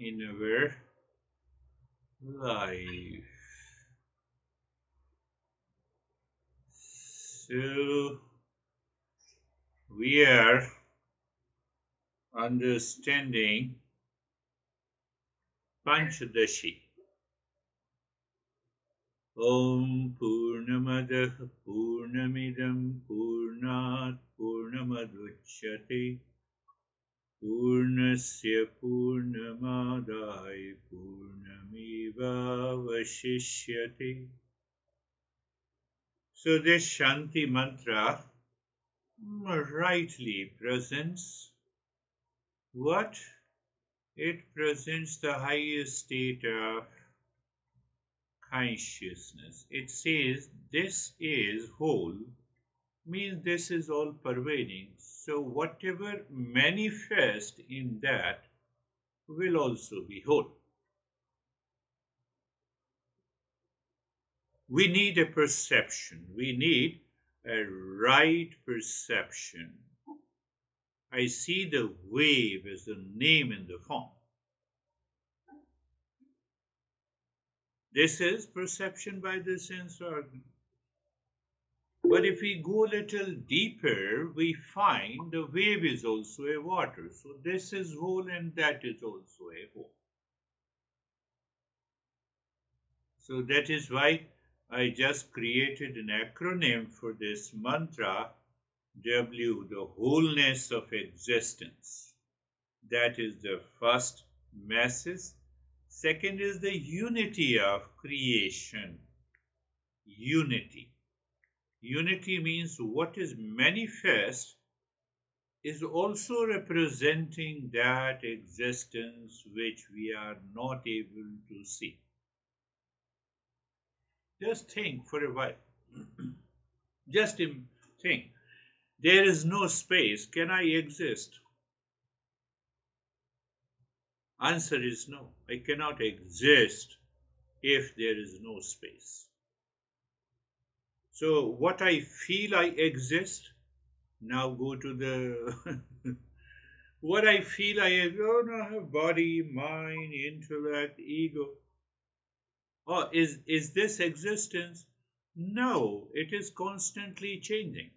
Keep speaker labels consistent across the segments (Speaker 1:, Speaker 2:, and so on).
Speaker 1: in our life. So we are understanding Panchdasi. Om Purnamadah Purnamidam Purnat Purnamadutsyate Purnasya Purnamadai Purnameva Vashishyate. So this Shanti mantra rightly presents what? It presents the highest state of consciousness. It says this is whole, means this is all pervading. So whatever manifests in that will also be whole. We need a perception. We need a right perception. I see the wave as the name in the form. This is perception by the sense organ. But if we go a little deeper, we find the wave is also a water. So this is whole and that is also a whole. So that is why I just created an acronym for this mantra, W, the wholeness of existence. That is the first message. Second is the unity of creation. Unity. Unity means what is manifest is also representing that existence which we are not able to see. Just think for a while. Just think. There is no space. Can I exist? Answer is no. I cannot exist if there is no space. So what I feel I exist, now go to the what I feel I have body, mind, intellect, ego. Oh, is this existence? No, it is constantly changing.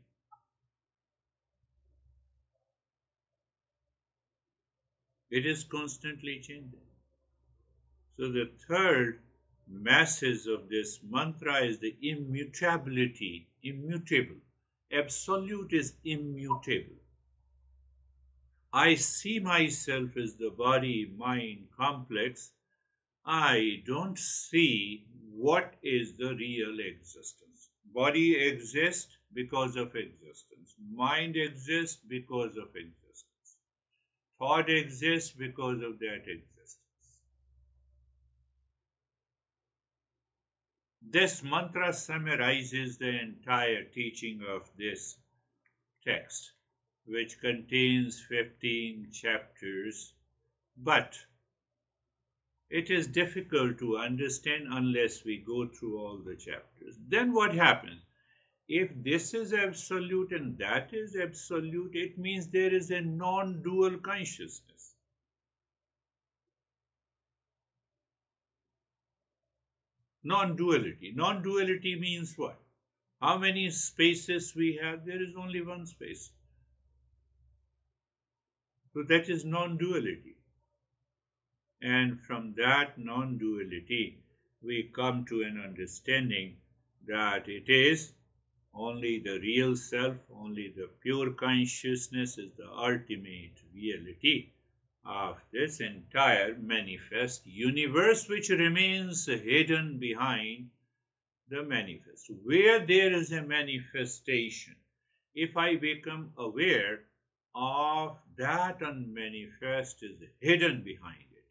Speaker 1: It is constantly changing. So the third message of this mantra is the immutability, immutable. Absolute is immutable. I see myself as the body mind complex. I don't see what is the real existence. Body exists because of existence. Mind exists because of existence. Thought exists because of that existence. This mantra summarizes the entire teaching of this text, which contains 15 chapters, but it is difficult to understand unless we go through all the chapters. Then what happens? If this is absolute and that is absolute, it means there is a non-dual consciousness. Non-duality. Non-duality means what? How many spaces we have? There is only one space. So that is non-duality. And from that non-duality, we come to an understanding that it is only the real self, only the pure consciousness is the ultimate reality of this entire manifest universe, which remains hidden behind the manifest. Where there is a manifestation, if I become aware of that unmanifest is hidden behind it,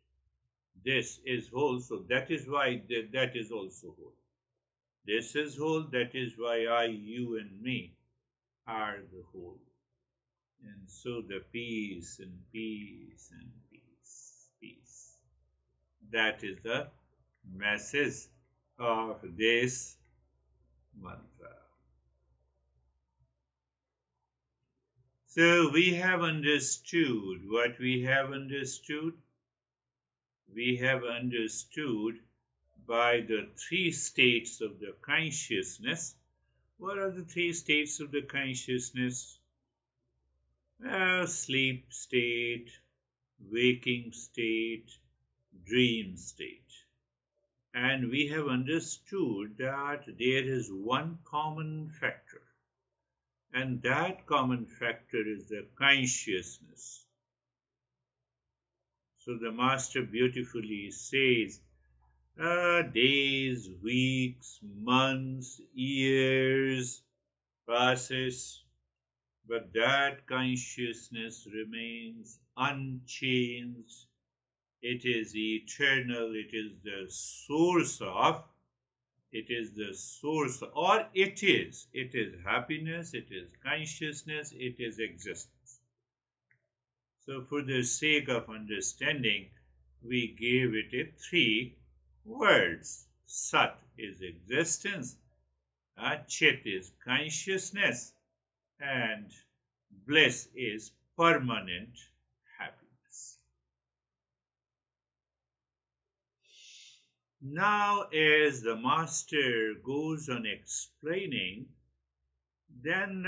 Speaker 1: this is whole. So that is why that is also whole. This is whole. That is why I, you, and me are the whole. And so the peace and peace and peace, peace. That is the message of this mantra. So we have understood what we have understood. we have understood by the three states of the consciousness. What are the three states of the consciousness? Sleep state, waking state, dream state. And we have understood that there is one common factor, and that common factor is the consciousness. So the Master beautifully says, days, weeks, months, years passes, but that consciousness remains unchanged. It is eternal. It is the source of, or it is happiness, it is consciousness, it is existence. So for the sake of understanding, we gave it three words. Sat is existence, Chit is consciousness, and bliss is permanent happiness. Now, as the Master goes on explaining, then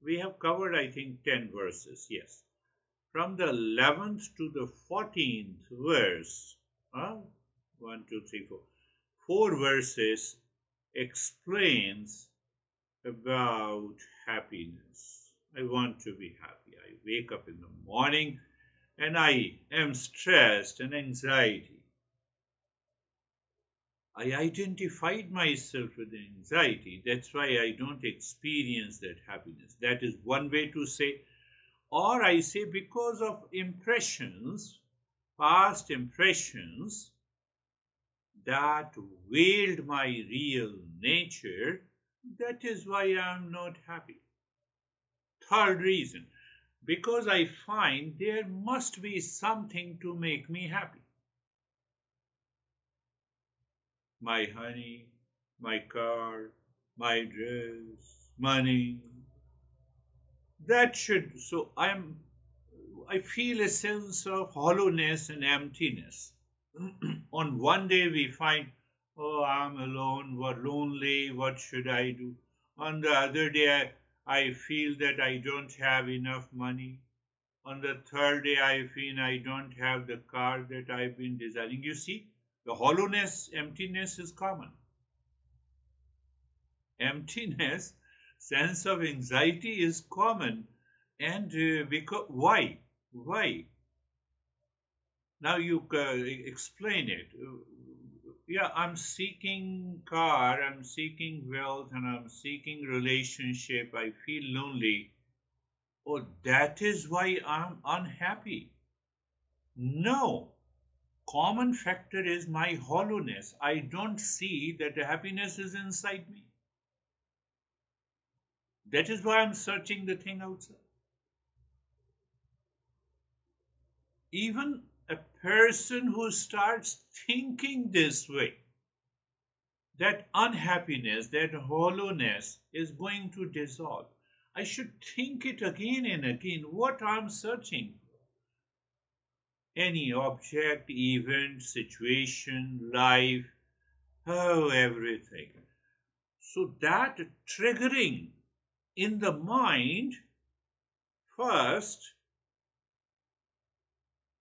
Speaker 1: we have covered, I think, 10 verses, yes. From the 11th to the 14th verse, 1, 2, 3, 4, 4 verses explains about happiness. I want to be happy. I wake up in the morning and I am stressed and anxiety. I identified myself with anxiety. That's why I don't experience that happiness. That is one way to say. Or I say because of impressions, past impressions, that veiled my real nature, that is why I am not happy. Third reason, because I find there must be something to make me happy. My honey, my car, my dress, money. That should, so I feel a sense of hollowness and emptiness. On one day we find, oh, I'm alone, what lonely, what should I do? On the other day I feel that I don't have enough money. On the third day I feel I don't have the car that I've been desiring. You see, the hollowness, emptiness is common. Emptiness, sense of anxiety is common. And because why? Why? Now you explain it. Yeah, I'm seeking car, I'm seeking wealth, and I'm seeking relationship. I feel lonely. Oh, that is why I'm unhappy. No. Common factor is my hollowness. I don't see that happiness is inside me. That is why I'm searching the thing outside. Even a person who starts thinking this way, that unhappiness, that hollowness is going to dissolve. I should think it again and again what I'm searching for. Any object, event, situation, life, everything. So that triggering in the mind first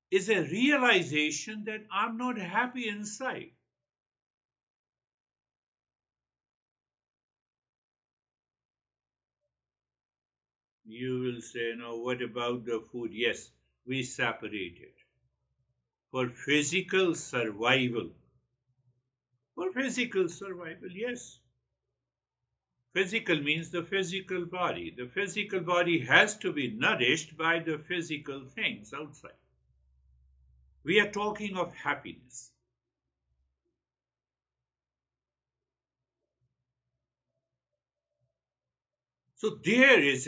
Speaker 1: is a realization that I'm not happy inside. You will say, no, what about the food? Yes, we separate it. For physical survival. For physical survival, yes. Physical means the physical body. The physical body has to be nourished by the physical things outside. We are talking of happiness. So there is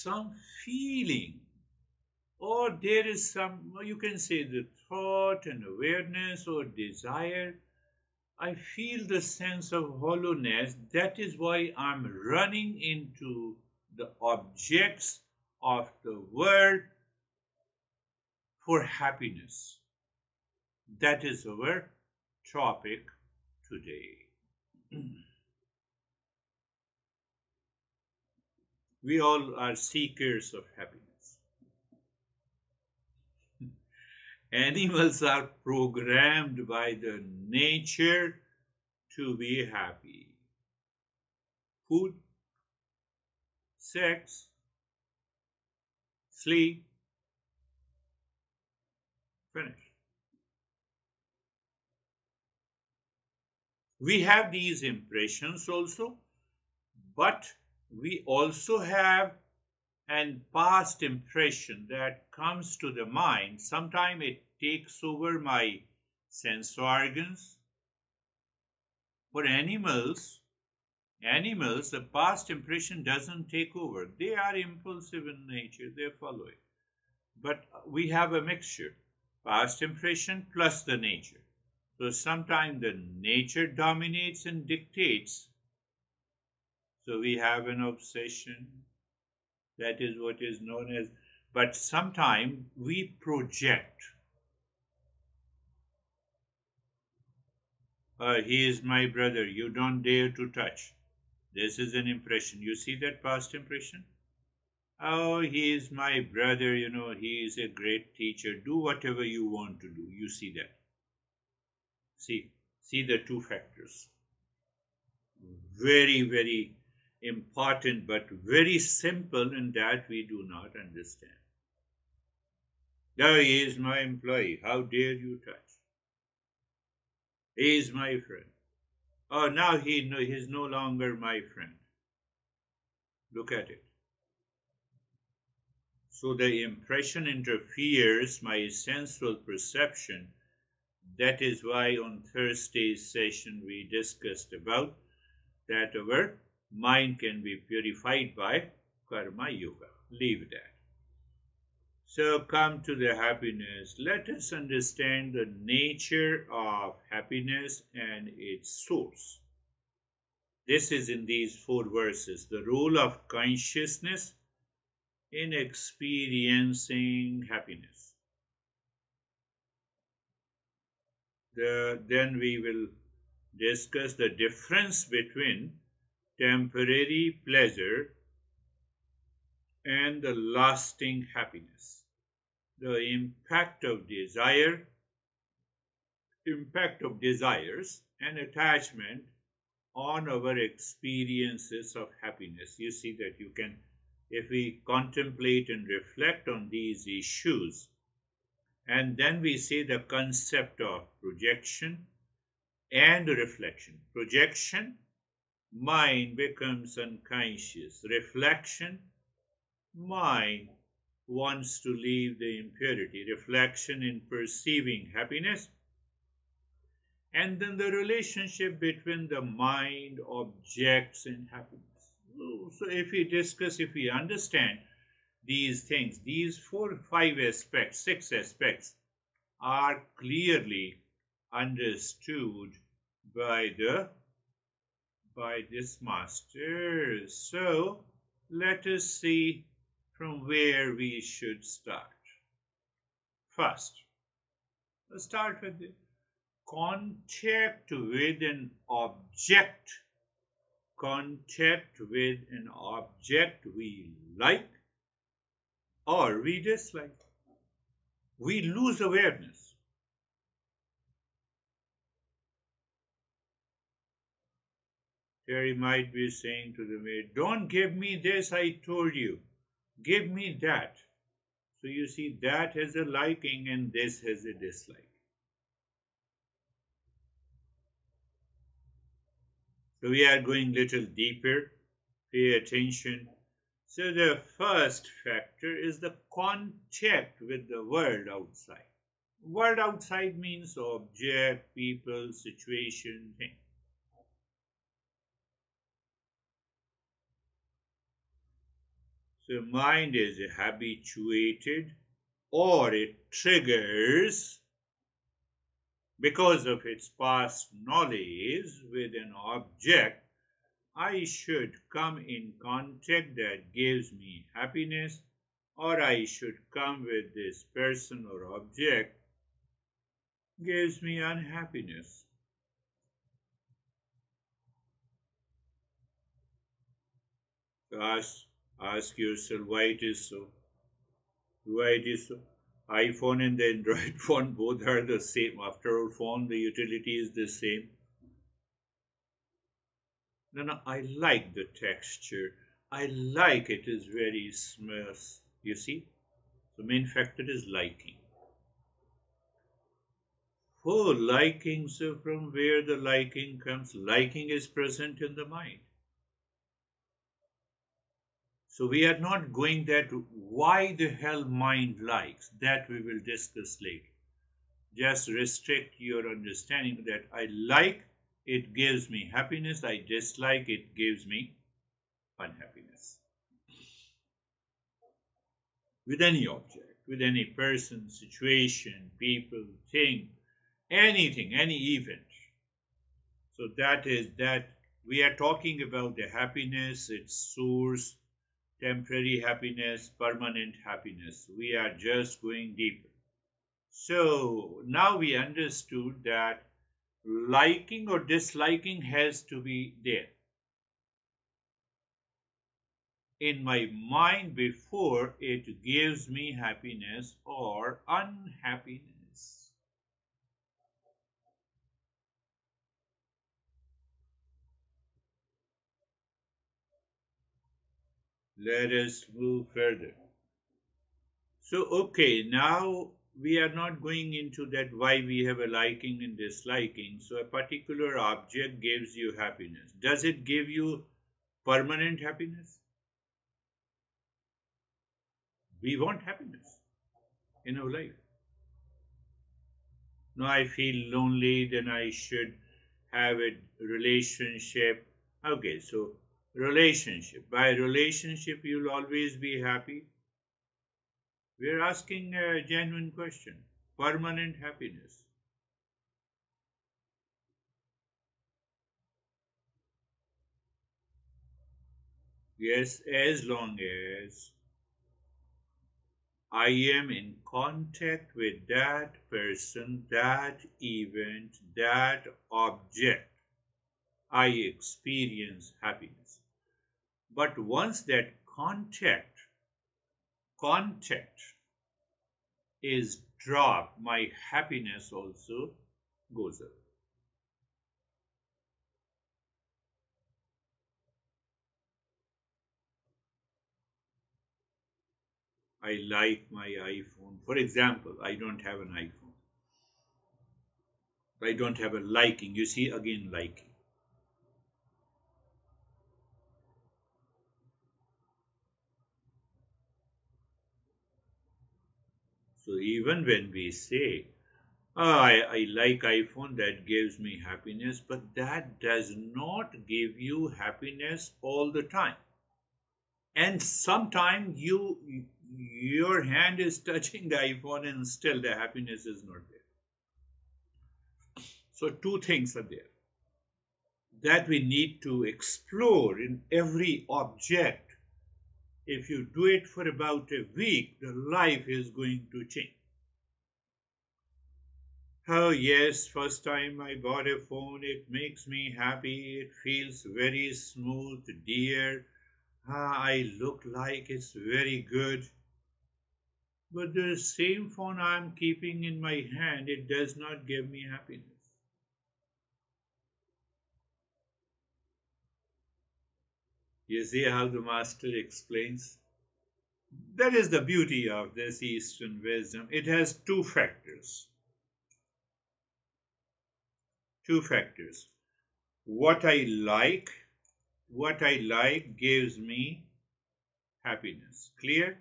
Speaker 1: some feeling, or there is some, you can say the thought and awareness or desire. I feel the sense of hollowness. That is why I'm running into the objects of the world for happiness. That is our topic today. We all are seekers of happiness. Animals are programmed by the nature to be happy. Food, sex, sleep, finish. We have these impressions also, but we also have an past impression that comes to the mind. Sometimes it takes over my sense organs. For animals, the past impression doesn't take over. They are impulsive in nature, they follow it. But we have a mixture, past impression plus the nature. So sometimes the nature dominates and dictates. So we have an obsession. That is what is known as, but sometimes we project. He is my brother, you don't dare to touch. This is an impression. You see that past impression? Oh, he is my brother, he is a great teacher. Do whatever you want to do. You see that. See the two factors. Very, very important, but very simple in that we do not understand. Now he is my employee. How dare you touch? He is my friend. Oh, now he is no longer my friend. Look at it. So the impression interferes my sensual perception. That is why on Thursday's session we discussed about that our mind can be purified by karma yoga. Leave that. So come to the happiness. Let us understand the nature of happiness and its source. This is in these 4 verses. The role of consciousness in experiencing happiness. Then we will discuss the difference between temporary pleasure and the lasting happiness. The impact of desires and attachment on our experiences of happiness. You see that you can, if we contemplate and reflect on these issues, and then we say the concept of projection and reflection. Projection, mind becomes unconscious. Reflection, mind wants to leave the impurity. Reflection in perceiving happiness. And then the relationship between the mind, objects, and happiness. So if we understand these things, these 4, 5 aspects, 6 aspects are clearly understood by this master. So let us see from where we should start. First, let's start with the contact with an object. Contact with an object we like or we dislike. We lose awareness. Terry might be saying to the maid, don't give me this, I told you. Give me that. So you see, that has a liking and this has a dislike. So we are going little deeper. Pay attention. So the first factor is the contact with the world outside. World outside means object, people, situation, thing. So mind is habituated or it triggers because of its past knowledge with an object. I should come in contact that gives me happiness or I should come with this person or object gives me unhappiness. So ask yourself why it is so. Why it is so? iPhone and the Android phone both are the same. After all, phone, the utility is the same. No, I like the texture. I like it is very smooth. You see? The main factor is liking. Oh, liking. So from where the liking comes? Liking is present in the mind. So we are not going that why the hell mind likes. That we will discuss later. Just restrict your understanding that I like, it gives me happiness. I dislike, it gives me unhappiness. With any object, with any person, situation, people, thing, anything, any event. So that is that we are talking about the happiness, its source, temporary happiness, permanent happiness. We are just going deeper. So now we understood that liking or disliking has to be there in my mind before it gives me happiness or unhappiness. Let us move further. So, okay, now we are not going into that why we have a liking and disliking. So, a particular object gives you happiness. Does it give you permanent happiness? We want happiness in our life. No, I feel lonely, then I should have a relationship. Okay, so relationship. By relationship, you'll always be happy. We're asking a genuine question. Permanent happiness. Yes, as long as I am in contact with that person, that event, that object, I experience happiness. But once that contact is dropped, my happiness also goes up. I like my iPhone. For example, I don't have an iPhone. I don't have a liking. You see, again, liking. So even when we say, oh, I like iPhone, that gives me happiness, but that does not give you happiness all the time. And sometimes your hand is touching the iPhone and still the happiness is not there. So two things are there that we need to explore in every object. If you do it for about a week, the life is going to change. Oh, yes, first time I bought a phone, it makes me happy. It feels very smooth, dear. I look like it's very good. But the same phone I'm keeping in my hand, it does not give me happiness. You see how the master explains? That is the beauty of this Eastern wisdom. It has two factors. Two factors. What I like, what I like gives me happiness. Clear?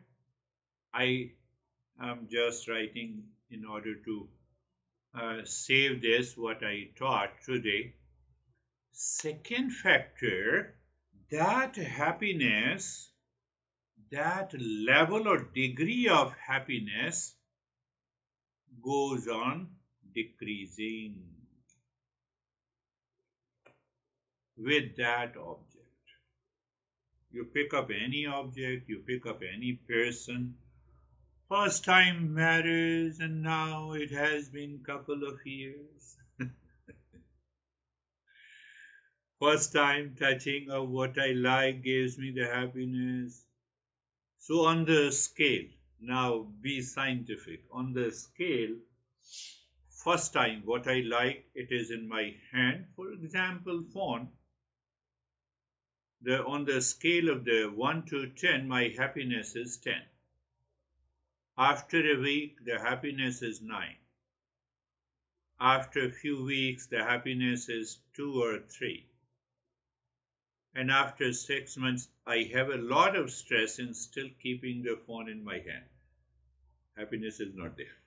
Speaker 1: I am just writing in order to save this, what I taught today. Second factor, that happiness, that level or degree of happiness goes on decreasing with that object. You pick up any object, you pick up any person. First time matters, and now it has been couple of years. First time touching of what I like gives me the happiness. So on the scale, now be scientific. On the scale, first time what I like, it is in my hand. For example, phone. On the scale of the 1 to 10, my happiness is 10. After a week, the happiness is 9. After a few weeks, the happiness is 2 or 3. And after 6 months, I have a lot of stress in still keeping the phone in my hand. Happiness is not there.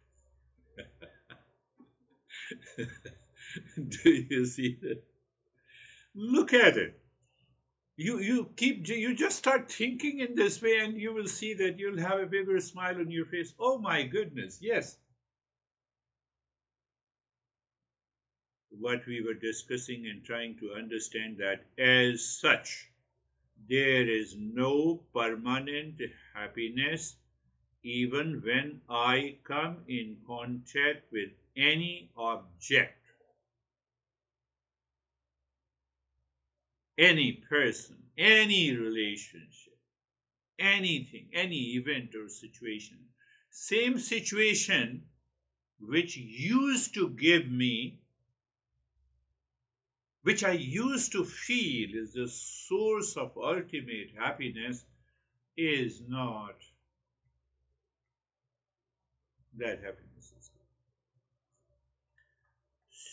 Speaker 1: Do you see that? Look at it. You just start thinking in this way, and you will see that you'll have a bigger smile on your face. Oh my goodness, yes. What we were discussing and trying to understand, that as such, there is no permanent happiness even when I come in contact with any object, any person, any relationship, anything, any event or situation. Same situation which used to give me, which I used to feel is the source of ultimate happiness, is not that happiness.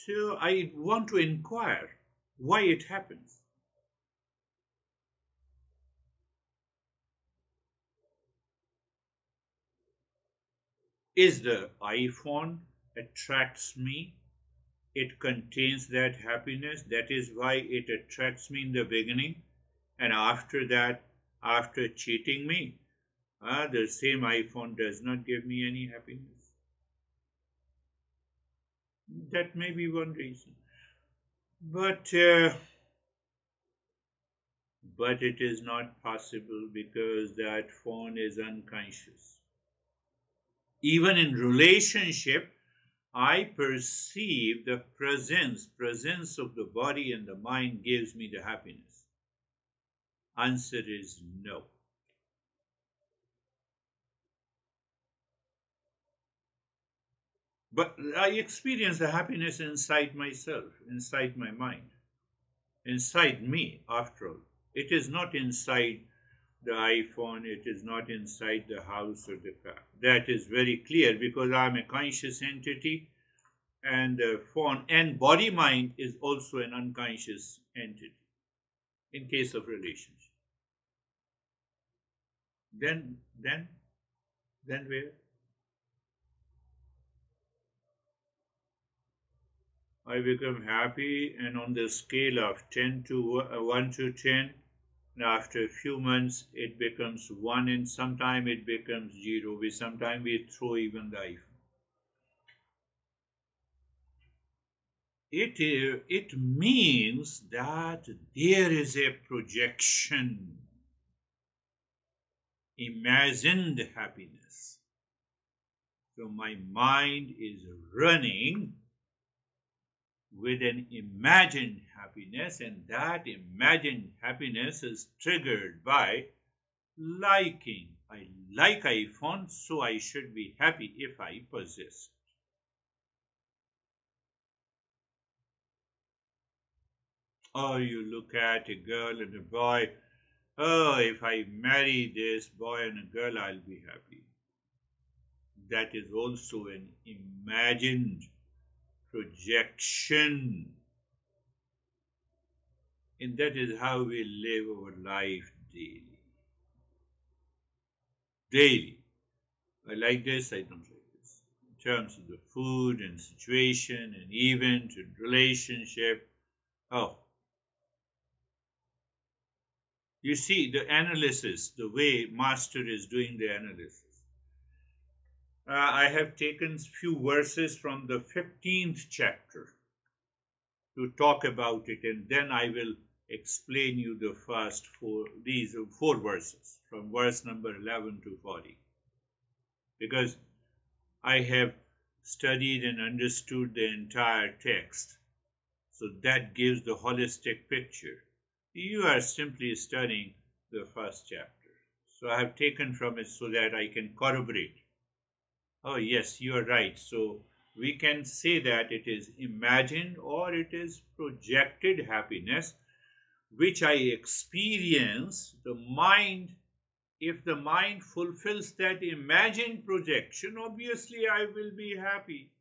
Speaker 1: So I want to inquire why it happens. Is the iPhone attracts me? It contains that happiness. That is why it attracts me in the beginning. And after that, after cheating me, the same iPhone does not give me any happiness. That may be one reason. But it is not possible because that phone is unconscious. Even in relationship, I perceive the presence of the body and the mind gives me the happiness. Answer is no. But I experience the happiness inside myself, inside my mind, inside me, after all. It is not inside the iPhone, it is not inside the house or the car. That is very clear because I am a conscious entity, and the phone and body mind is also an unconscious entity in case of relationship. Then where? I become happy, and on the scale of 10 to 1 to 10, after a few months it becomes 1, and sometimes it becomes 0. Sometimes we throw even the iPhone. It means that there is a projection, imagined happiness. So my mind is running with an imagined happiness, and that imagined happiness is triggered by liking. I like iPhone, so I should be happy if I possess. Or you look at a girl and a boy, oh, if I marry this boy and a girl, I'll be happy. That is also an imagined projection. And that is how we live our life daily. Daily. I like this, I don't like this. In terms of the food and situation and event and relationship. Oh. You see the analysis, the way Master is doing the analysis. I have taken few verses from the 15th chapter to talk about it, and then I will explain you the first these four verses from verse number 11 to 40, because I have studied and understood the entire text, so that gives the holistic picture. You are simply studying the first chapter, so I have taken from it so that I can corroborate. Oh, yes, you are right. So we can say that it is imagined or it is projected happiness, which I experience. The mind, if the mind fulfills that imagined projection, obviously I will be happy.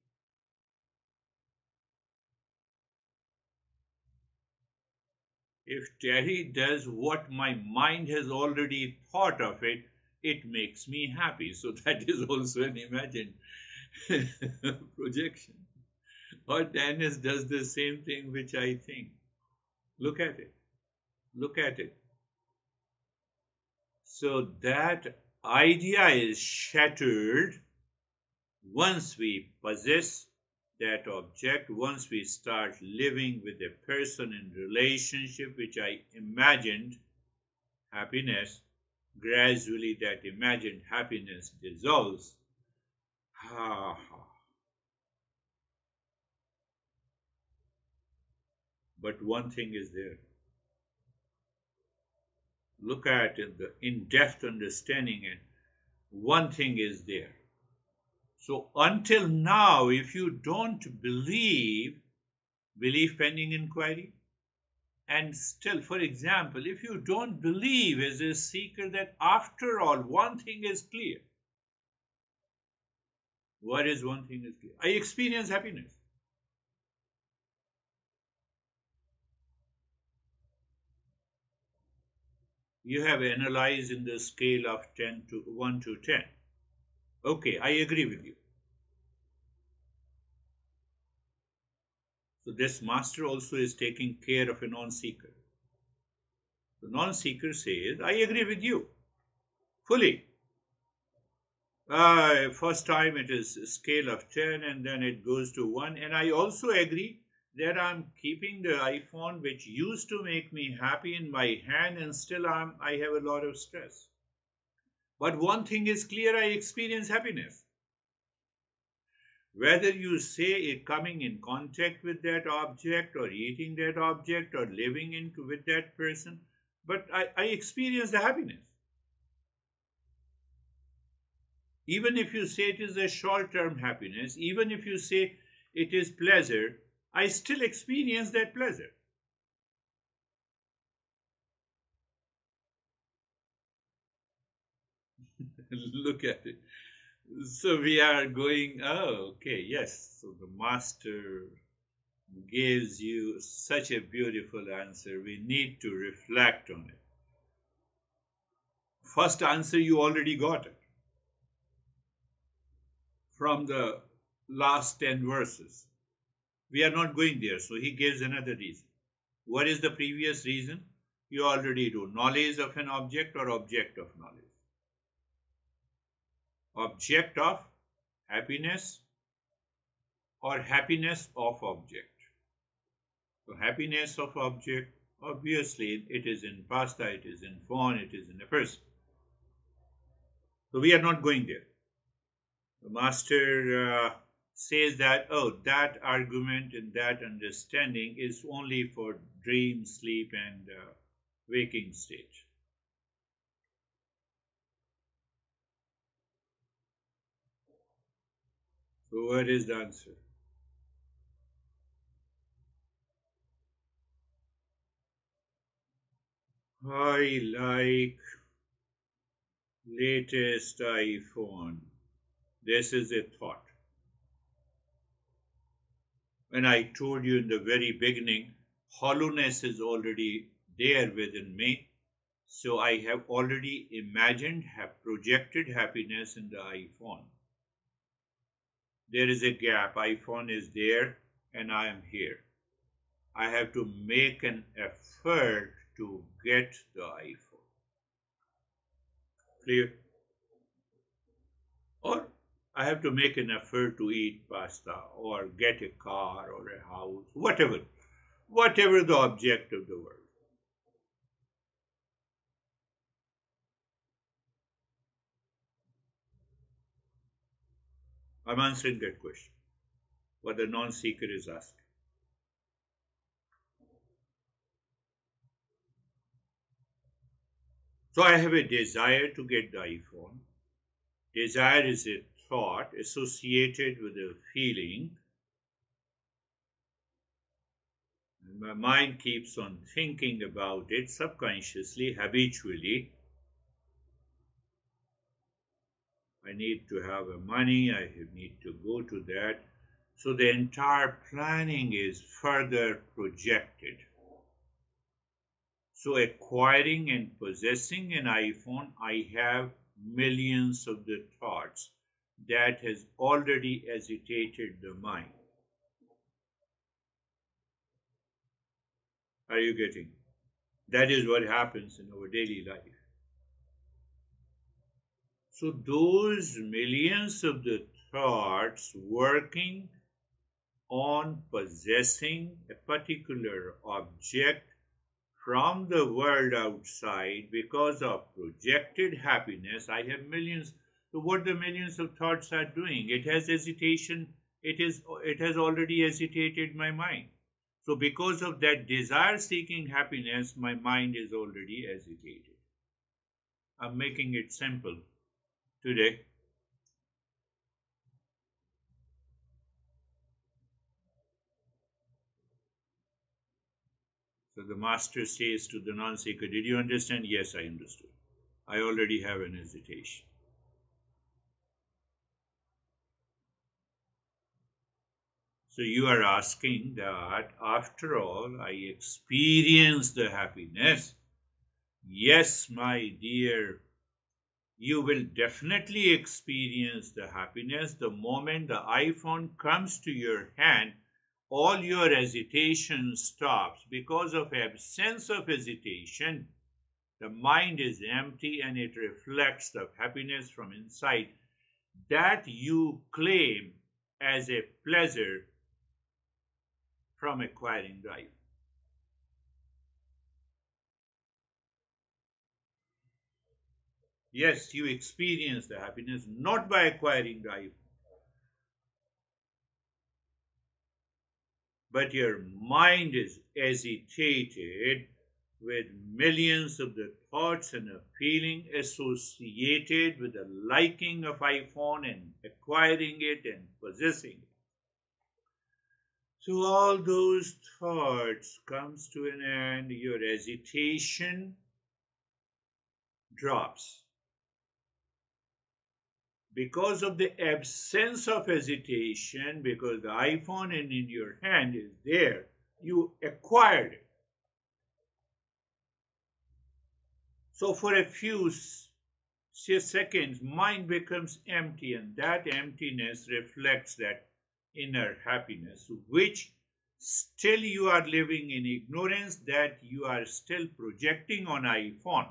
Speaker 1: If Terry does what my mind has already thought of it, it makes me happy. So that is also an imagined projection. Or Dennis does the same thing which I think. Look at it. Look at it. So that idea is shattered once we possess that object, once we start living with a person in relationship which I imagined happiness, gradually that imagined happiness dissolves. But one thing is there. Look at it, the in-depth understanding, and one thing is there. So until now, if you don't believe, belief pending inquiry, and still, for example, if you don't believe as a seeker that after all, one thing is clear. What is one thing is clear? I experience happiness. You have analyzed in the scale of 10 to 1 to 10. Okay, I agree with you. So this master also is taking care of a non-seeker. The non-seeker says, I agree with you fully. First time it is a scale of 10 and then it goes to 1. And I also agree that I'm keeping the iPhone which used to make me happy in my hand, and still I have a lot of stress. But one thing is clear, I experience happiness. Whether you say it coming in contact with that object or eating that object or living with that person, but I experience the happiness. Even if you say it is a short-term happiness, even if you say it is pleasure, I still experience that pleasure. Look at it. So we are going, oh, okay, yes. So the master gives you such a beautiful answer. We need to reflect on it. First answer, you already got it from the last 10 verses. We are not going there, so he gives another reason. What is the previous reason? You already do. Knowledge of an object or object of knowledge. Object of happiness or happiness of object. So happiness of object, obviously it is in pasta, it is in phone, it is in a person. So we are not going there. The master says that, oh, that argument and that understanding is only for dream, sleep, and waking stage. So what is the answer? I like latest iPhone. This is a thought. When I told you in the very beginning, hollowness is already there within me. So I have already imagined, have projected happiness in the iPhone. There is a gap. iPhone is there and I am here. I have to make an effort to get the iPhone. Clear? Or I have to make an effort to eat pasta or get a car or a house, whatever the object of the world. I'm answering that question, what the non-seeker is asking. So I have a desire to get the iPhone. Desire is a thought associated with a feeling. And my mind keeps on thinking about it subconsciously, habitually. I need to have money, I need to go to that. So the entire planning is further projected. So acquiring and possessing an iPhone, I have millions of the thoughts that has already agitated the mind. Are you getting? That is what happens in our daily life. So those millions of the thoughts working on possessing a particular object from the world outside because of projected happiness, I have millions. So what the millions of thoughts are doing, it has hesitation, it has already agitated my mind. So because of that desire seeking happiness, my mind is already agitated. I'm making it simple today. So the master says to the non-seeker, did you understand? Yes, I understood. I already have an hesitation. So you are asking that after all, I experience the happiness. Yes, my dear, you will definitely experience the happiness the moment the iPhone comes to your hand. All your hesitation stops. Because of absence of hesitation, the mind is empty and it reflects the happiness from inside that you claim as a pleasure from acquiring life. Yes, you experience the happiness not by acquiring life, but your mind is agitated with millions of the thoughts and a feeling associated with the liking of iPhone and acquiring it and possessing it. So all those thoughts comes to an end, your agitation drops. Because of the absence of hesitation, because the iPhone in your hand is there, you acquired it. So for a few seconds, mind becomes empty, and that emptiness reflects that inner happiness, which still you are living in ignorance that you are still projecting on iPhone.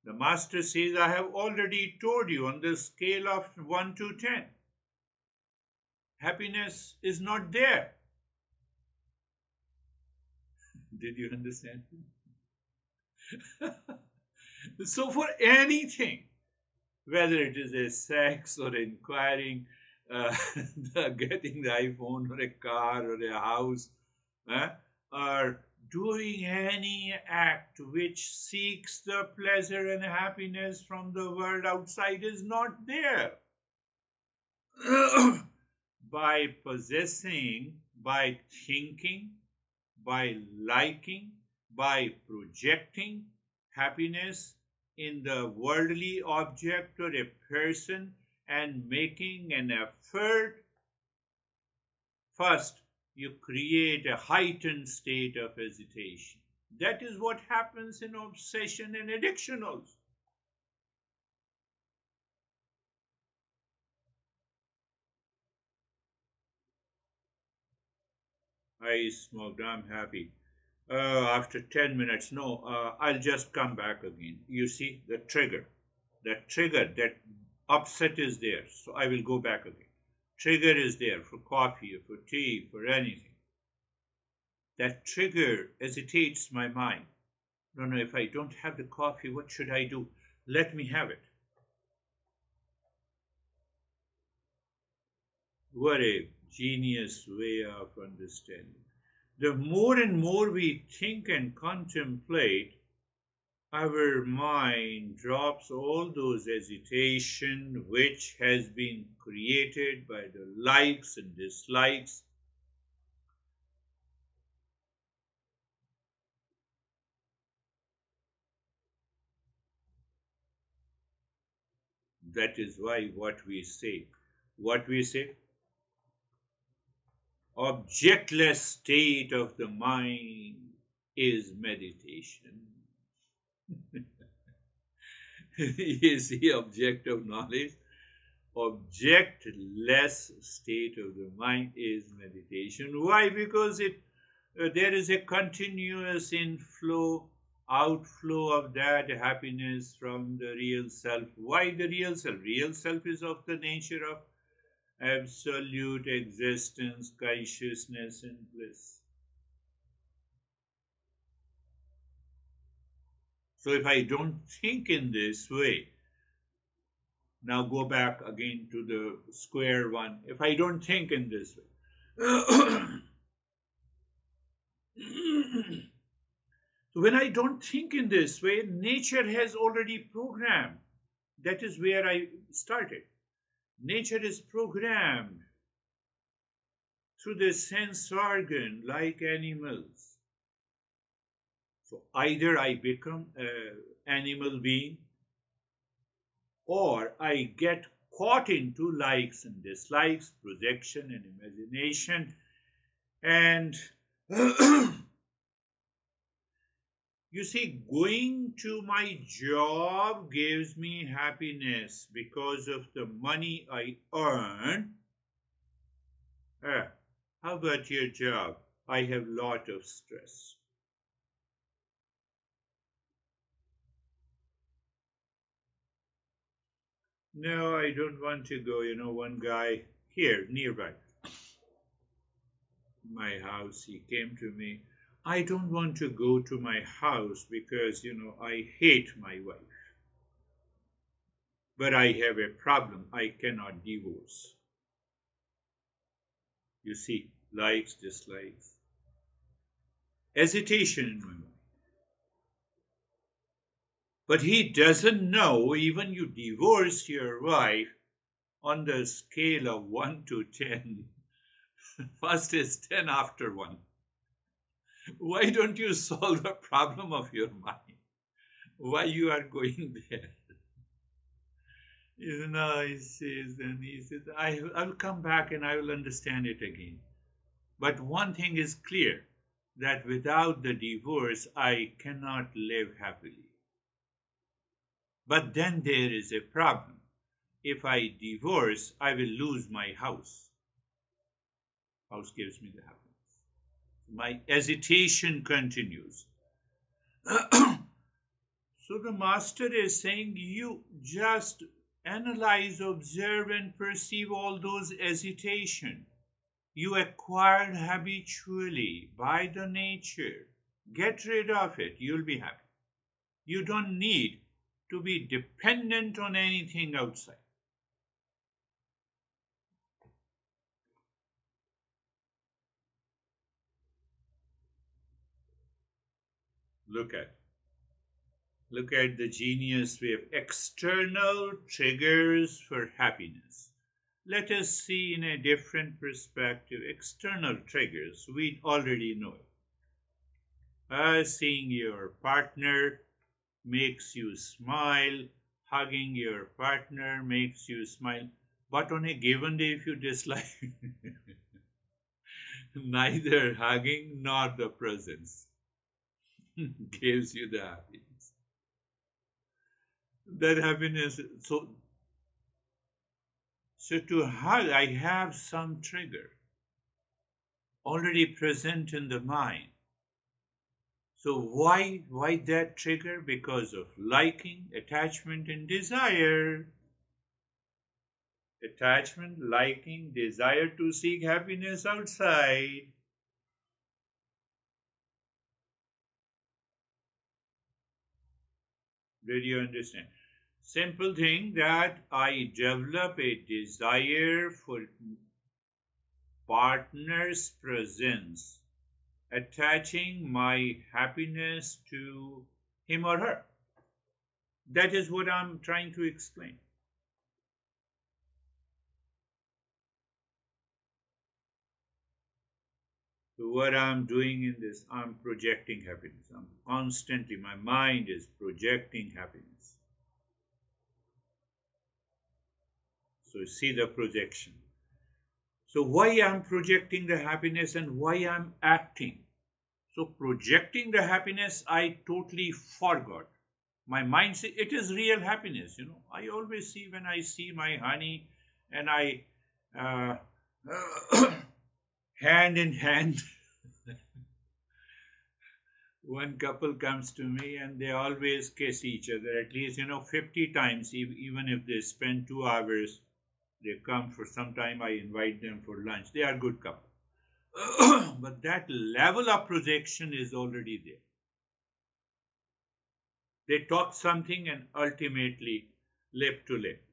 Speaker 1: The master says, I have already told you on the scale of 1 to 10. Happiness is not there. Did you understand? So for anything, whether it is a sex or inquiring, uh, getting the iPhone or a car or a house, uh, or doing any act which seeks the pleasure and happiness from the world outside is not there. By possessing, by thinking, by liking, by projecting happiness in the worldly object or a person and making an effort, first you create a heightened state of hesitation. That is what happens in obsession and addiction also. I smoked, I'm happy. After 10 minutes, no, I'll just come back again. You see, that trigger, that upset is there. So I will go back again. Trigger is there for coffee, or for tea, for anything. That trigger agitates my mind. No, no, if I don't have the coffee, what should I do? Let me have it. What a genius way of understanding. The more and more we think and contemplate, our mind drops all those hesitation which has been created by the likes and dislikes. That is why what we say, objectless state of the mind is meditation. Is the object of knowledge. Objectless state of the mind is meditation. Why? Because there is a continuous inflow, outflow of that happiness from the real self. Why the real self? Real self is of the nature of absolute existence, consciousness, and bliss. So if I don't think in this way, now go back again to the square one. If I don't think in this way, so when I don't think in this way, nature has already programmed. That is where I started. Nature is programmed through the sense organ like animals. So either I become an animal being or I get caught into likes and dislikes, projection and imagination, and you see, going to my job gives me happiness because of the money I earn. How about your job? I have a lot of stress. No, I don't want to go. One guy here nearby my house, he came to me. I don't want to go to my house because, I hate my wife. But I have a problem. I cannot divorce. You see, likes, dislikes, hesitation in my mind. But he doesn't know, even you divorce your wife on the scale of 1 to 10. First is 10 after 1. Why don't you solve the problem of your mind? Why you are going there? He says, I'll come back and I will understand it again. But one thing is clear, that without the divorce, I cannot live happily. But then there is a problem. If I divorce, I will lose my house. House gives me the happiness. My hesitation continues. So the master is saying, you just analyze, observe, and perceive all those hesitation you acquired habitually by the nature. Get rid of it. You'll be happy. You don't need to be dependent on anything outside. Look at the genius way of external triggers for happiness. Let us see in a different perspective external triggers. We already know it. Seeing your partner makes you smile. Hugging your partner makes you smile. But on a given day, if you dislike neither hugging nor the presence gives you the happiness. That happiness, so to hug, I have some trigger already present in the mind. So why that trigger? Because of liking, attachment, and desire. Attachment, liking, desire to seek happiness outside. Did you understand? Simple thing that I develop a desire for partner's presence, attaching my happiness to him or her. That is what I'm trying to explain. So what I'm doing in this, I'm projecting happiness. I'm constantly, my mind is projecting happiness. So see the projection. So why I'm projecting the happiness and why I'm acting? So projecting the happiness, I totally forgot. My mind says it is real happiness. I always see when I see my honey and I uh, hand in hand. One couple comes to me and they always kiss each other at least 50 times, even if they spend 2 hours. They come for some time, I invite them for lunch. They are good couple. But that level of projection is already there. They talk something and ultimately lip to lip.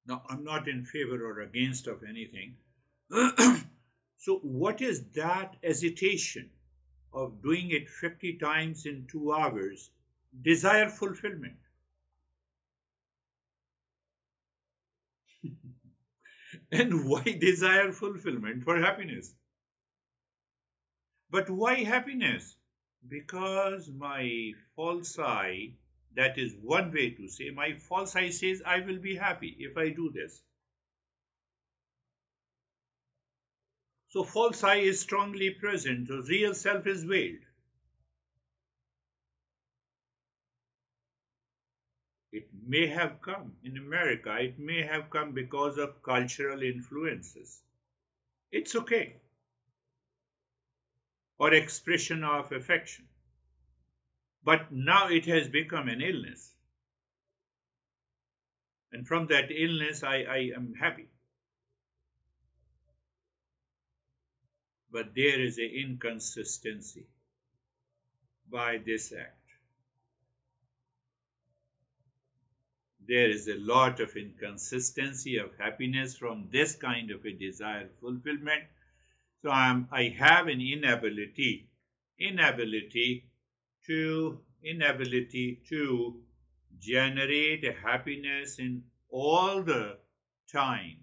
Speaker 1: Now, I'm not in favor or against of anything. So what is that hesitation of doing it 50 times in 2 hours? Desire fulfillment. And why desire fulfillment? For happiness. But why happiness? Because my false I, that is one way to say, my false I says I will be happy if I do this. So false I is strongly present, so real self is veiled. It may have come in America, it may have come because of cultural influences. It's okay. Or expression of affection. But now it has become an illness. And from that illness, I am happy. But there is an inconsistency by this act. There is a lot of inconsistency of happiness from this kind of a desire fulfillment. So I have an inability to generate a happiness in all the time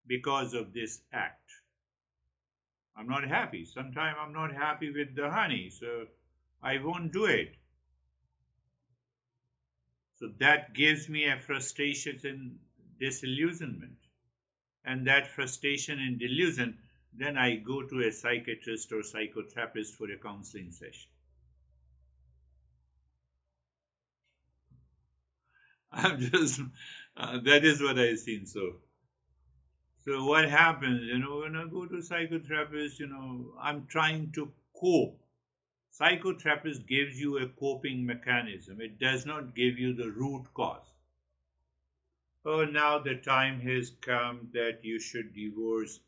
Speaker 1: because of this act. I'm not happy. Sometimes I'm not happy with the honey, so I won't do it. So that gives me a frustration and disillusionment. And that frustration and delusion, then I go to a psychiatrist or psychotherapist for a counseling session. I'm just, that is what I've seen. So what happens, when I go to psychotherapist, I'm trying to cope. Psychotherapist gives you a coping mechanism. It does not give you the root cause. Oh, now the time has come that you should divorce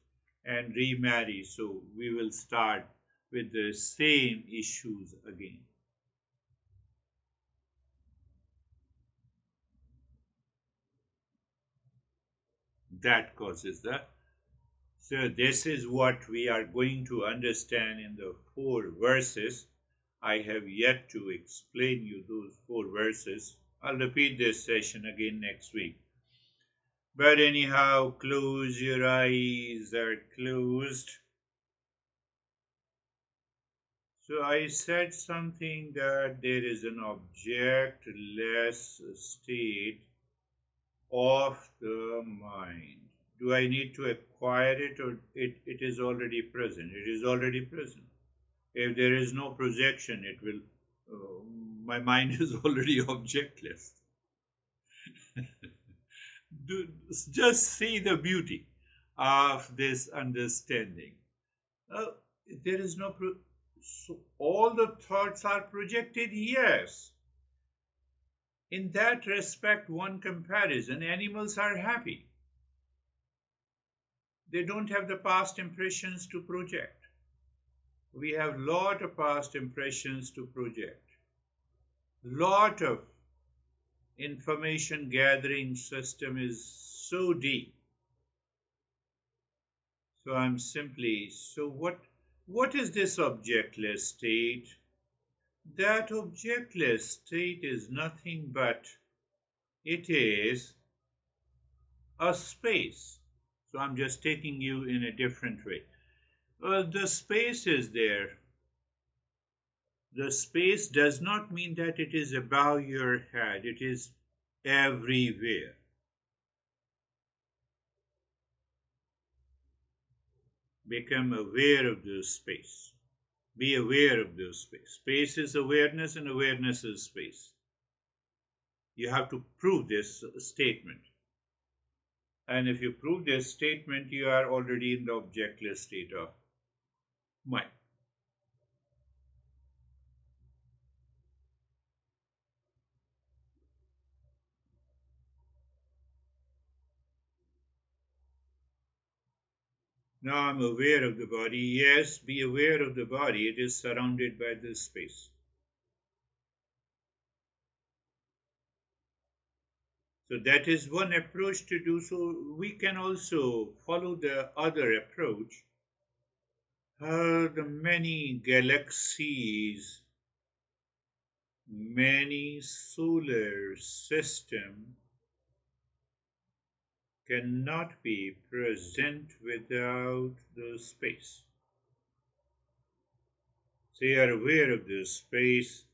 Speaker 1: and remarry. So we will start with the same issues again. That causes the. So this is what we are going to understand in the 4 verses. I have yet to explain you those 4 verses. I'll repeat this session again next week. But anyhow, close your eyes are closed. So I said something that there is an objectless state of the mind. Do I need to acquire it or it is already present? It is already present. If there is no projection, it will, my mind is already objectless. Just see the beauty of this understanding. There is no, so all the thoughts are projected, yes. In that respect, one comparison, animals are happy. They don't have the past impressions to project. We have lot of past impressions to project. Lot of information gathering system is so deep. So what is this objectless state? That objectless state is nothing but it is a space. So I'm just taking you in a different way. The space is there. The space does not mean that it is above your head, it is everywhere. Become aware of the space. Be aware of the space. Space is awareness, and awareness is space. You have to prove this statement. And if you prove this statement, you are already in the objectless state of mind. Now I'm aware of the body. Yes, be aware of the body. It is surrounded by this space. So that is one approach to do so. We can also follow the other approach. The many galaxies, many solar system cannot be present without the space. So you are aware of the space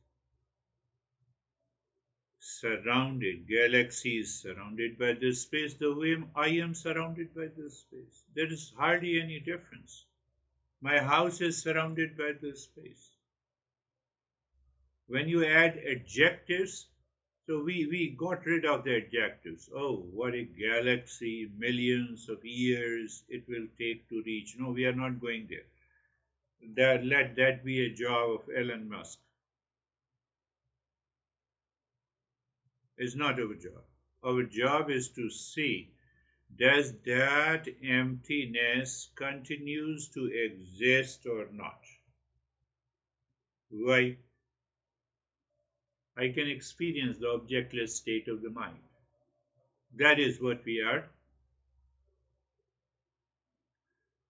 Speaker 1: surrounded, galaxies surrounded by this space, the way I am surrounded by this space. There is hardly any difference. My house is surrounded by this space. When you add adjectives, so we got rid of the adjectives. Oh, what a galaxy, millions of years it will take to reach. No, we are not going there. Let that be a job of Elon Musk. It's not our job. Our job is to see, does that emptiness continues to exist or not? Why? I can experience the objectless state of the mind. That is what we are.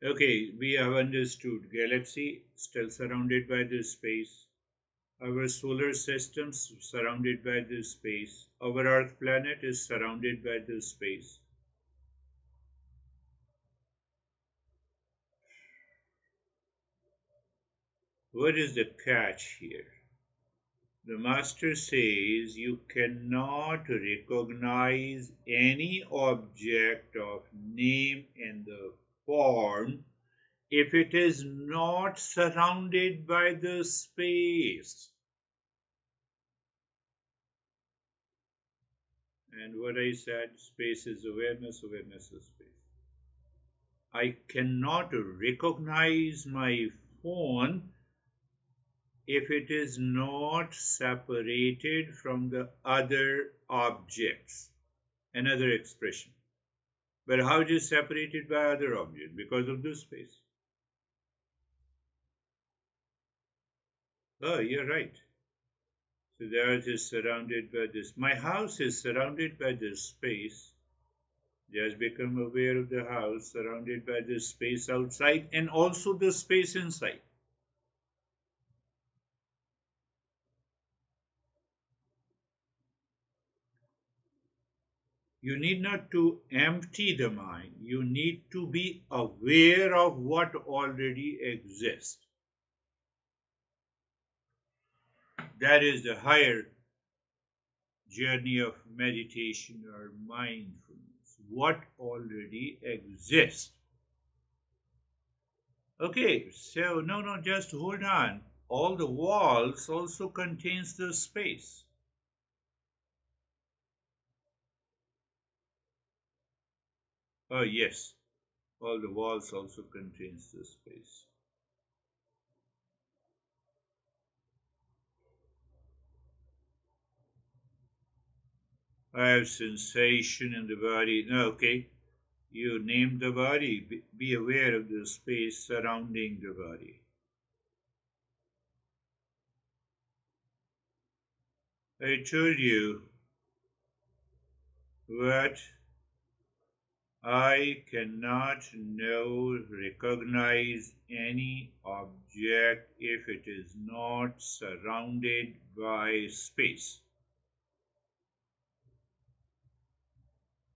Speaker 1: Okay, we have understood galaxy still surrounded by this space. Our solar system surrounded by this space. Our Earth planet is surrounded by this space. What is the catch here? The master says you cannot recognize any object of name in the form if it is not surrounded by the space. And what I said, space is awareness, awareness is space. I cannot recognize my phone if it is not separated from the other objects. Another expression. But how it is separated by other objects? Because of this space. Oh, you're right. So the earth is surrounded by this. My house is surrounded by this space. Just become aware of the house surrounded by this space outside and also the space inside. You need not to empty the mind. You need to be aware of what already exists. That is the higher journey of meditation or mindfulness. What already exists. Okay, so no, just hold on. All the walls also contains the space. Oh yes, all the walls also contains the space. I have sensation in the body. No, okay, you name the body. Be aware of the space surrounding the body. I told you But I cannot know, recognize any object if it is not surrounded by space.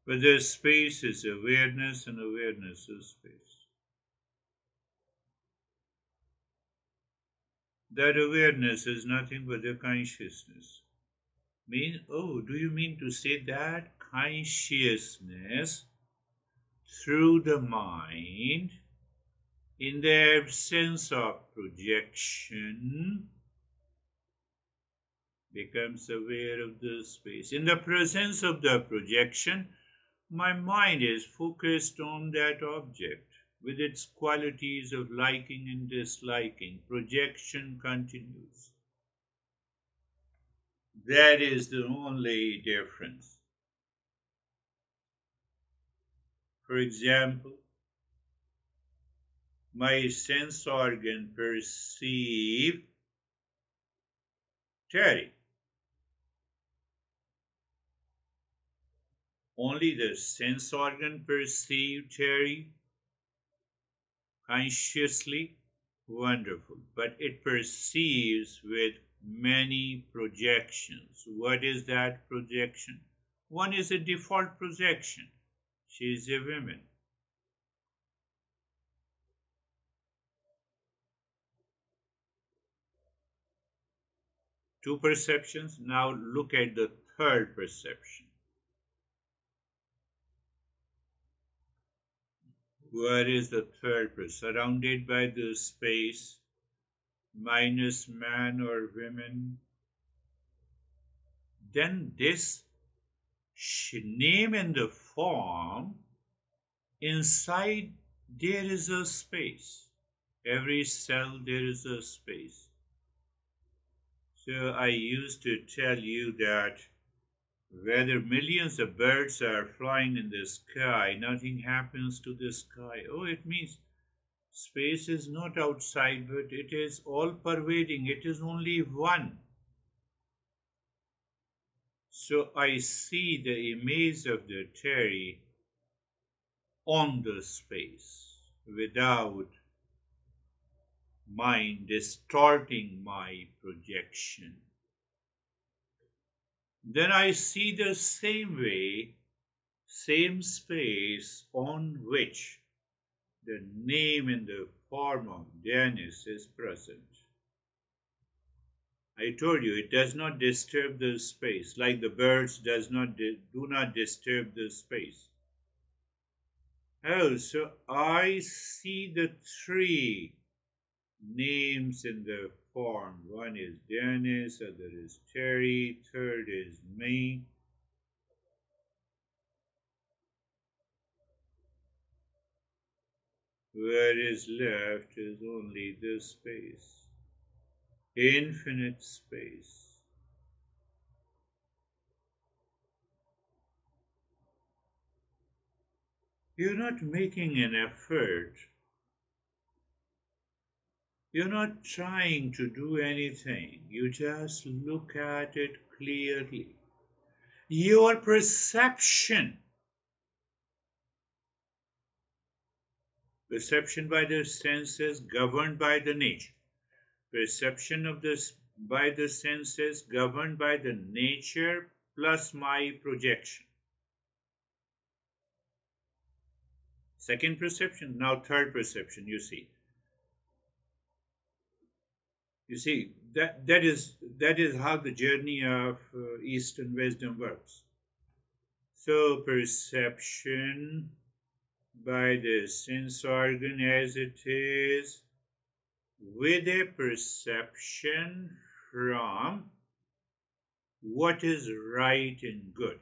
Speaker 1: Whether space is awareness and awareness is space. That awareness is nothing but the consciousness. Do you mean to say that consciousness through the mind, in the absence of projection, becomes aware of the space? In the presence of the projection, my mind is focused on that object with its qualities of liking and disliking. Projection continues. That is the only difference. For example, my sense organ perceive Terry. Only the sense organ perceive Terry consciously. Wonderful. But it perceives with many projections. What is that projection? One is a default projection. She is a woman. Two perceptions. Now look at the third perception. What is the third person? Surrounded by the space, minus man or women. Then this name and the form, inside there is a space. Every cell there is a space. So I used to tell you that whether millions of birds are flying in the sky, nothing happens to the sky. Oh, it means space is not outside, but it is all pervading. It is only one. So I see the image of the Terry on the space without mind distorting my projection. Then I see the same way, same space on which the name in the form of Dennis is present. I told you it does not disturb the space, like the birds do not disturb the space. Oh, so I see the three names in the form. One is Dennis, other is Terry, third is me. What is left is only the space, infinite space. You're not making an effort. You're not trying to do anything. You just look at it clearly. Your perception by the senses governed by the nature. Perception of this by the senses governed by the nature plus my projection. Second perception, now third perception, you see. You see, that is how the journey of Eastern wisdom works. So perception by the sense organ as it is, with a perception from what is right and good.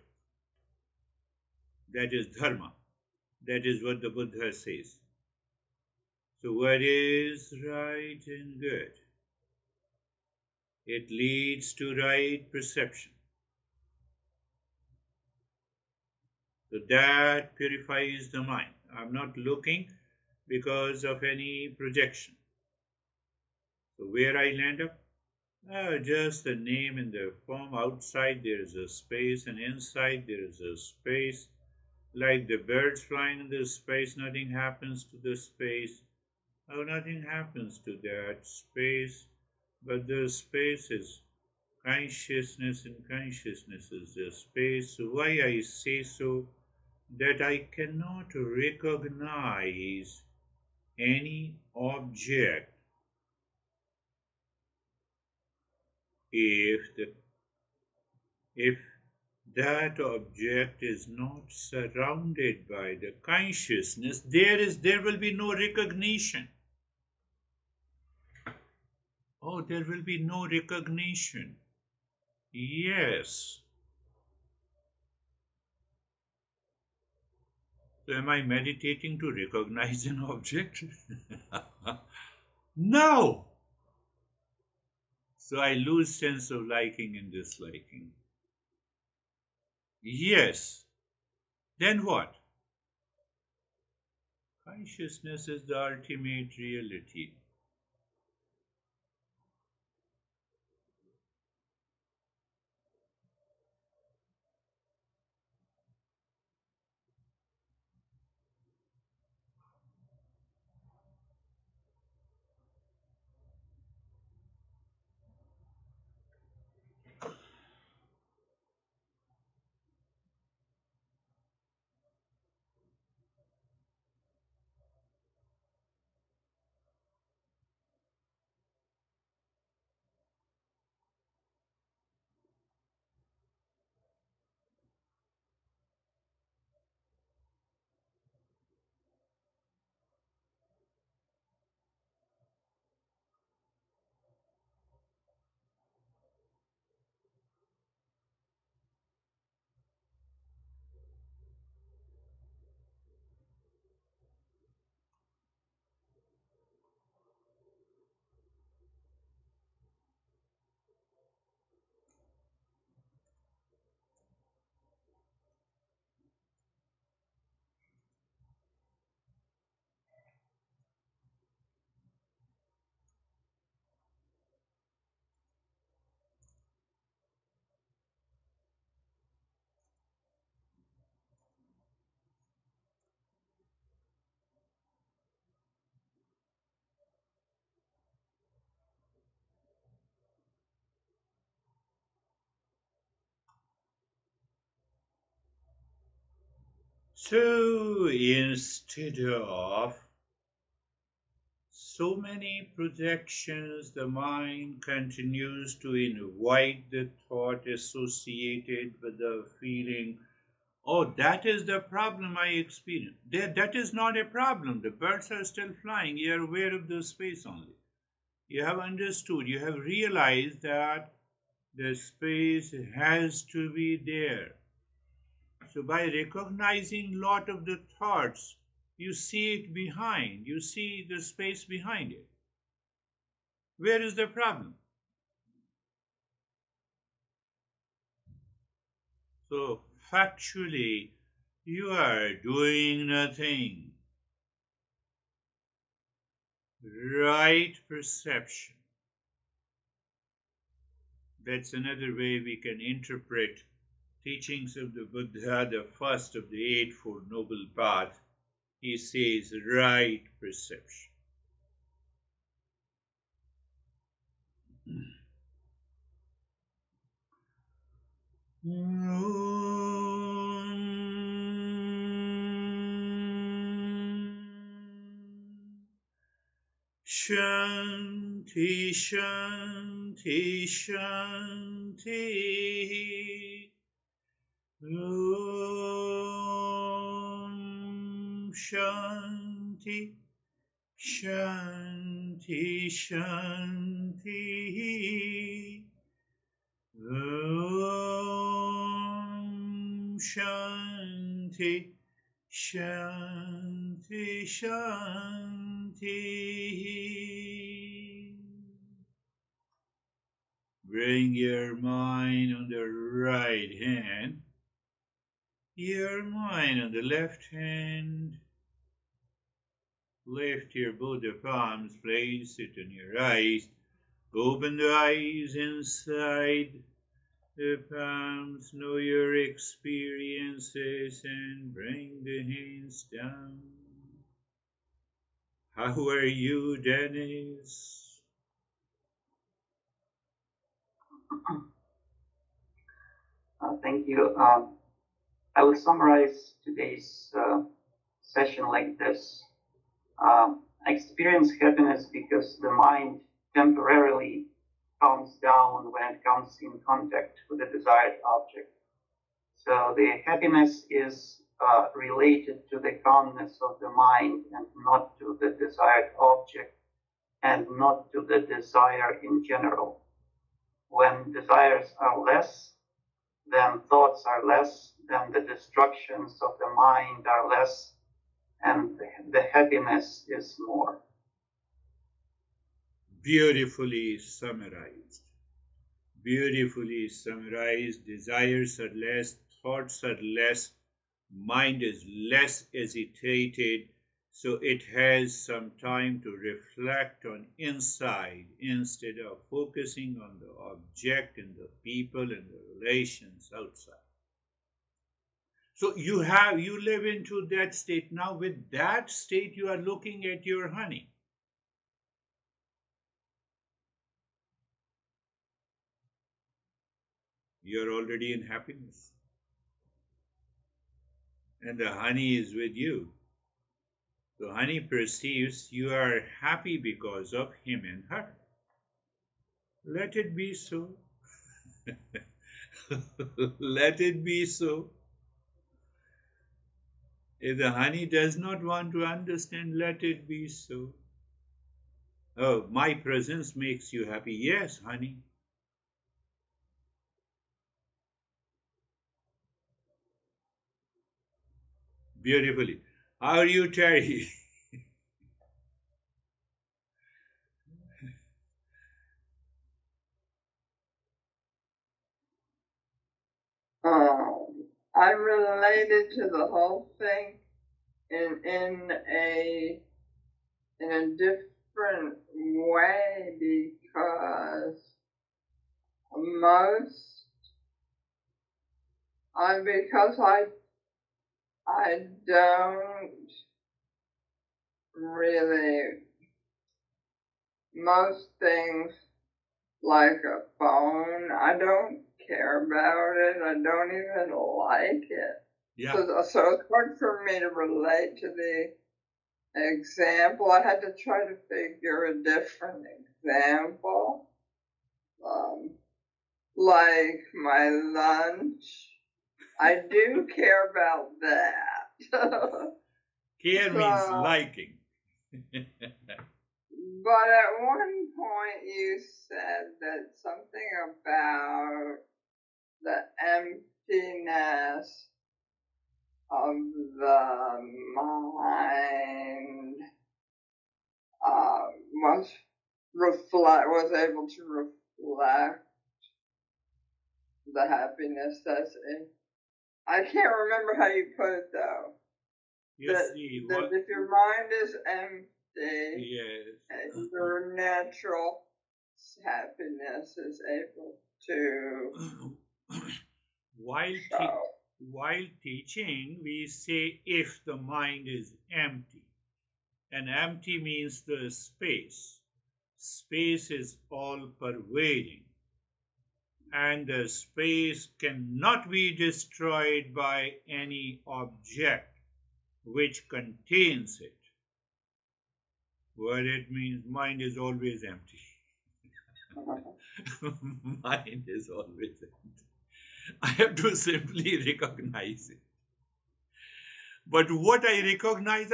Speaker 1: That is dharma. That is what the Buddha says. So what is right and good? It leads to right perception. So that purifies the mind. I'm not looking because of any projection. So where I land up? Just the name in the form. Outside there is a space, and inside there is a space. Like the birds flying in the space, nothing happens to the space. Oh, nothing happens to that space, but the space is consciousness, and consciousness is the space. So why I say so? That I cannot recognize any object if the if that object is not surrounded by the consciousness, there will be no recognition. Oh, there will be no recognition. Yes. So am I meditating to recognize an object? No. So I lose sense of liking and disliking. Yes. Then what? Consciousness is the ultimate reality. So instead of so many projections, the mind continues to invite the thought associated with the feeling. Oh, that is the problem I experience. That is not a problem. The birds are still flying. You are aware of the space only. You have understood, you have realized that the space has to be there. So by recognizing lot of the thoughts, you see it behind, you see the space behind it. Where is the problem? So factually, you are doing nothing. Right perception. That's another way we can interpret teachings of the Buddha, the first of the Eightfold Noble Path. He says right perception. Shanti, Shanti, Shanti. Om Shanti, Shanti, Shanti. Om Shanti, Shanti, Shanti. Bring your mind on the right hand, your mind on the left hand. Lift your both the palms, place it on your eyes. Open the eyes inside the palms, know your experiences, and bring the hands down. How are you, Dennis?
Speaker 2: Thank you. I will summarize today's session like this. I experience happiness because the mind temporarily calms down when it comes in contact with the desired object. So the happiness is related to the calmness of the mind and not to the desired object and not to the desire in general. When desires are less, then thoughts are less, then the distractions of the mind are less, and the happiness is more.
Speaker 1: Beautifully summarized. Beautifully summarized. Desires are less, thoughts are less, mind is less agitated, so it has some time to reflect on inside instead of focusing on the object and the people and the relations outside. So you live into that state. Now with that state you are looking at your honey. You're already in happiness. And the honey is with you. The honey perceives you are happy because of him and her. Let it be so. Let it be so. If the honey does not want to understand, let it be so. Oh, my presence makes you happy. Yes, honey. Beautifully. How are you, Terry?
Speaker 3: I'm related to the whole thing in a different way because because I don't really, most things like a phone, I don't care about it. I don't even like it.
Speaker 1: Yeah.
Speaker 3: So it's hard for me to relate to the example. I had to try to figure a different example. Like my lunch. I do care about that.
Speaker 1: Care means liking.
Speaker 3: But at one point you said that something about the emptiness of the mind was able to reflect the happiness that's in. I can't remember how you put it though. That if your mind is empty,
Speaker 1: yes,
Speaker 3: your natural happiness is able to.
Speaker 1: While teaching, we say if the mind is empty, and empty means the space. Space is all pervading, and the space cannot be destroyed by any object which contains it. What it means, mind is always empty. Mind is always empty. I have to simply recognize it. But what I recognize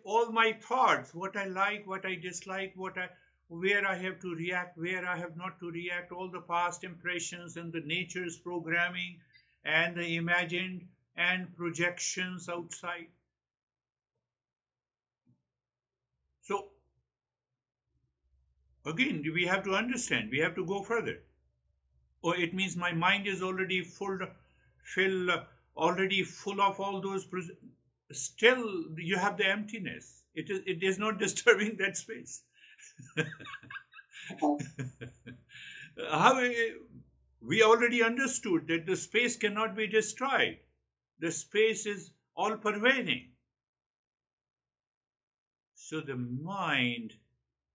Speaker 1: all my thoughts, what I like, what I dislike, where I have to react, where I have not to react, all the past impressions and the nature's programming and the imagined and projections outside. So, again, we have to understand, we have to go further. Or it means my mind is already full of all those. Still, you have the emptiness. It is not disturbing that space. How we already understood that the space cannot be destroyed. The space is all pervading. So the mind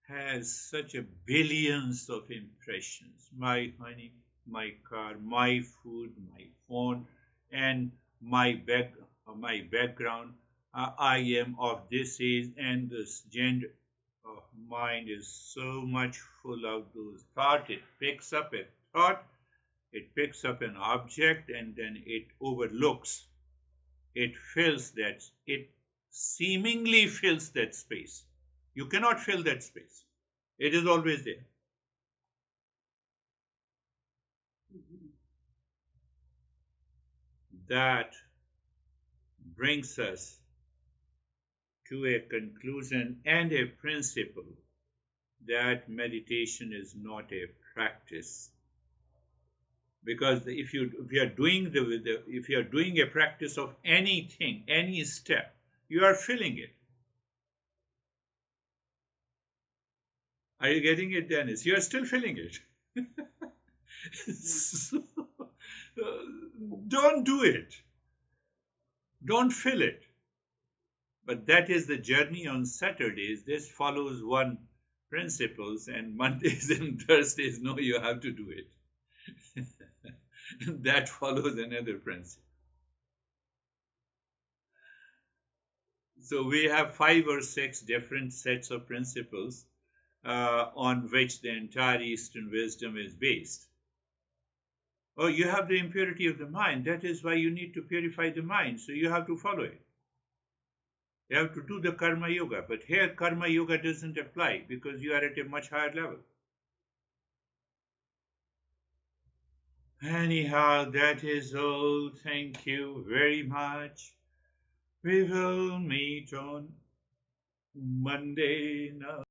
Speaker 1: has such a billions of impressions. My honey, my car, my food, my phone, and my background. I am of this age, and this gender. Oh, mind is so much full of those thoughts. It picks up a thought, it picks up an object, and then it overlooks. It fills that. It seemingly fills that space. You cannot fill that space. It is always there. That brings us to a conclusion and a principle that meditation is not a practice. Because if you are doing a practice of anything, any step, you are filling it. Are you getting it, Dennis? You are still filling it. So, don't do it. Don't fill it. But that is the journey on Saturdays. This follows one principles, and Mondays and Thursdays, no, you have to do it. That follows another principle. So we have 5 or 6 different sets of principles on which the entire Eastern wisdom is based. Oh, you have the impurity of the mind. That is why you need to purify the mind. So you have to follow it. You have to do the karma yoga. But here, karma yoga doesn't apply because you are at a much higher level. Anyhow, that is all. Thank you very much. We will meet on Monday now.